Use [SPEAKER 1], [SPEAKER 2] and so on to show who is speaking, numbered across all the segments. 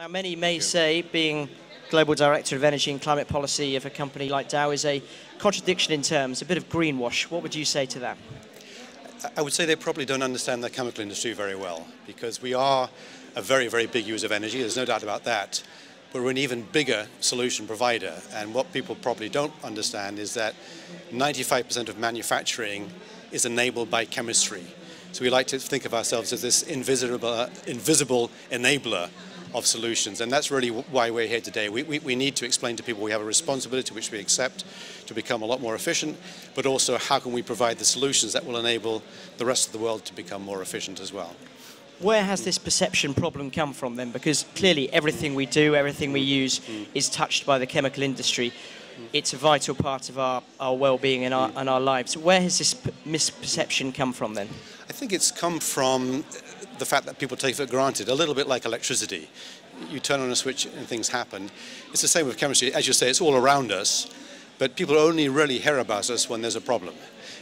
[SPEAKER 1] Now, many may say being Global Director of Energy and Climate Policy of a company like Dow is a contradiction in terms, a bit of greenwash. What would you say to that?
[SPEAKER 2] I would say they probably don't understand the chemical industry very well, because we are a very, very big user of energy, there's no doubt about that, but we're an even bigger solution provider. And what people probably don't understand is that 95% of manufacturing is enabled by chemistry. So we like to think of ourselves as this invisible enabler of solutions, and that's really why we're here today. We need to explain to people we have a responsibility which we accept to become a lot more efficient, but also how can we provide the solutions that will enable the rest of the world to become more efficient as well.
[SPEAKER 1] Where has this perception problem come from then? Because clearly everything we do, everything we use is touched by the chemical industry. It's a vital part of our well-being and our lives. Where has this misperception come from then?
[SPEAKER 2] I think it's come from the fact that people take it for granted, a little bit like electricity. You turn on a switch and things happen. It's the same with chemistry. As you say, it's all around us, but people only really hear about us when there's a problem.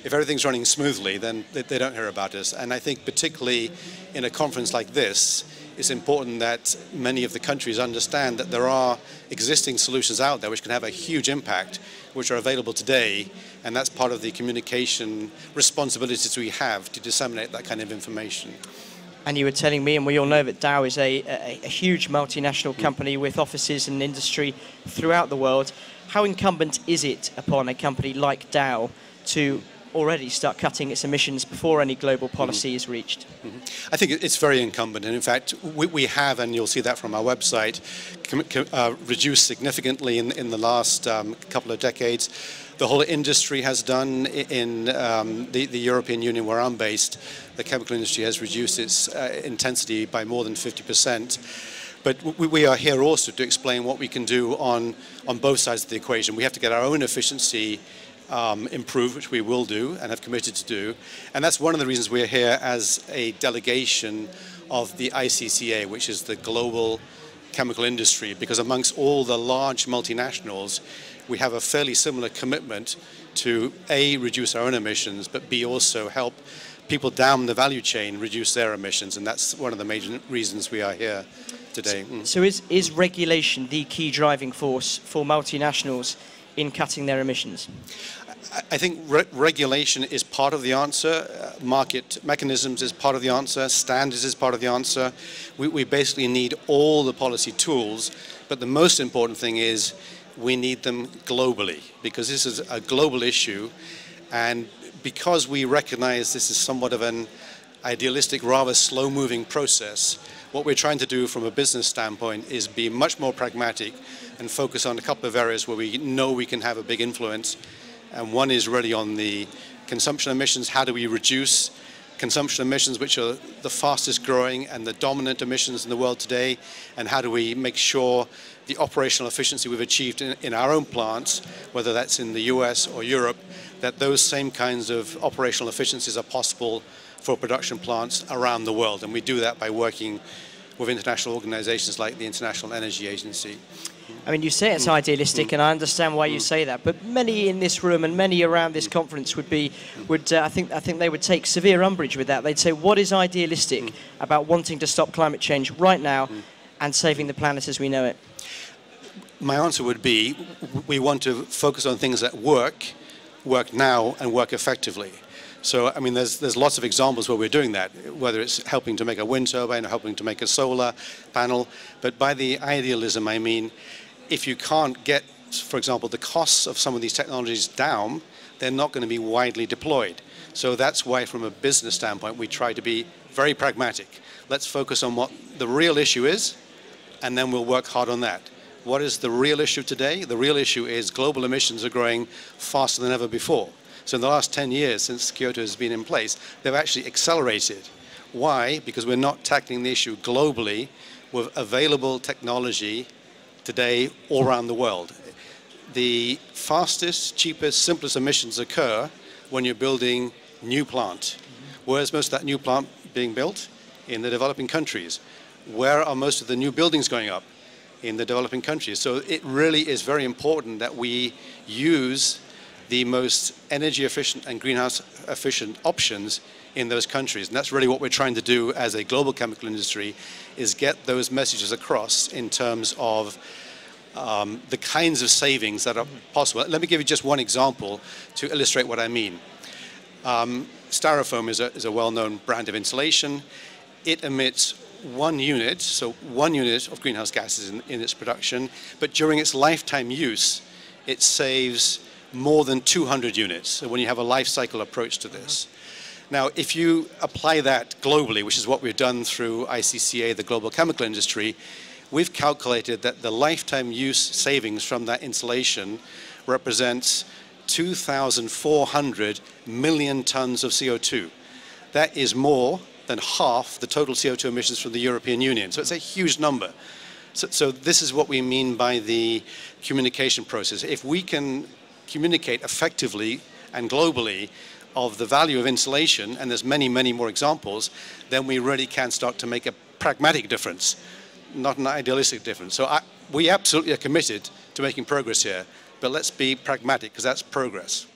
[SPEAKER 2] If everything's running smoothly, then they don't hear about us. And I think particularly in a conference like this, it's important that many of the countries understand that there are existing solutions out there which can have a huge impact, which are available today, and that's part of the communication responsibilities we have to disseminate that kind of information.
[SPEAKER 1] And you were telling me, and we all know that Dow is a huge multinational company with offices and industry throughout the world. How incumbent is it upon a company like Dow to already start cutting its emissions before any global policy is reached?
[SPEAKER 2] I think it's very incumbent, and in fact we have, and you'll see that from our website, reduced significantly in the last couple of decades. The whole industry has done. In the European Union, where I'm based, the chemical industry has reduced its intensity by more than 50%. But we are here also to explain what we can do on both sides of the equation. We have to get our own efficiency improve, which we will do and have committed to do. And that's one of the reasons we're here as a delegation of the ICCA, which is the global chemical industry, because amongst all the large multinationals, we have a fairly similar commitment to A, reduce our own emissions, but B, also help people down the value chain reduce their emissions. And that's one of the major reasons we are here today.
[SPEAKER 1] So is regulation the key driving force for multinationals in cutting their emissions?
[SPEAKER 2] I think regulation is part of the answer, market mechanisms is part of the answer, standards is part of the answer. We basically need all the policy tools, but the most important thing is we need them globally, because this is a global issue, and because we recognize this is somewhat of an idealistic, rather slow-moving process, what we're trying to do from a business standpoint is be much more pragmatic and focus on a couple of areas where we know we can have a big influence. And one is really on the consumption emissions. How do we reduce consumption emissions, which are the fastest growing and the dominant emissions in the world today? And how do we make sure the operational efficiency we've achieved in our own plants, whether that's in the US or Europe, that those same kinds of operational efficiencies are possible for production plants around the world. And we do that by working with international organizations like the International Energy Agency.
[SPEAKER 1] I mean, you say it's idealistic, and I understand why you say that, but many in this room and many around this conference I think they would take severe umbrage with that. They'd say, what is idealistic about wanting to stop climate change right now and saving the planet as we know it?
[SPEAKER 2] My answer would be, we want to focus on things that work now and work effectively. So, I mean, there's lots of examples where we're doing that, whether it's helping to make a wind turbine or helping to make a solar panel. But by the idealism, I mean, if you can't get, for example, the costs of some of these technologies down, they're not going to be widely deployed. So that's why, from a business standpoint, we try to be very pragmatic. Let's focus on what the real issue is, and then we'll work hard on that. What is the real issue today? The real issue is global emissions are growing faster than ever before. So in the last 10 years, since Kyoto has been in place, they've actually accelerated. Why? Because we're not tackling the issue globally with available technology today all around the world. The fastest, cheapest, simplest emissions occur when you're building new plant. Where's most of that new plant being built? In the developing countries. Where are most of the new buildings going up? In the developing countries. So it really is very important that we use the most energy efficient and greenhouse efficient options in those countries. And that's really what we're trying to do as a global chemical industry, is get those messages across in terms of the kinds of savings that are possible. Let me give you just one example to illustrate what I mean. Styrofoam is a well-known brand of insulation. It emits 1 unit, so 1 unit of greenhouse gases in its production, but during its lifetime use, it saves more than 200 units. So when you have a life cycle approach to this. Now, if you apply that globally, which is what we've done through ICCA, the global chemical industry, we've calculated that the lifetime use savings from that insulation represents 2,400 million tons of CO2. That is more than half the total CO2 emissions from the European Union. So it's a huge number. So this is what we mean by the communication process. If we can communicate effectively and globally of the value of insulation, and there's many, many more examples, then we really can start to make a pragmatic difference, not an idealistic difference. So we absolutely are committed to making progress here, but let's be pragmatic, because that's progress.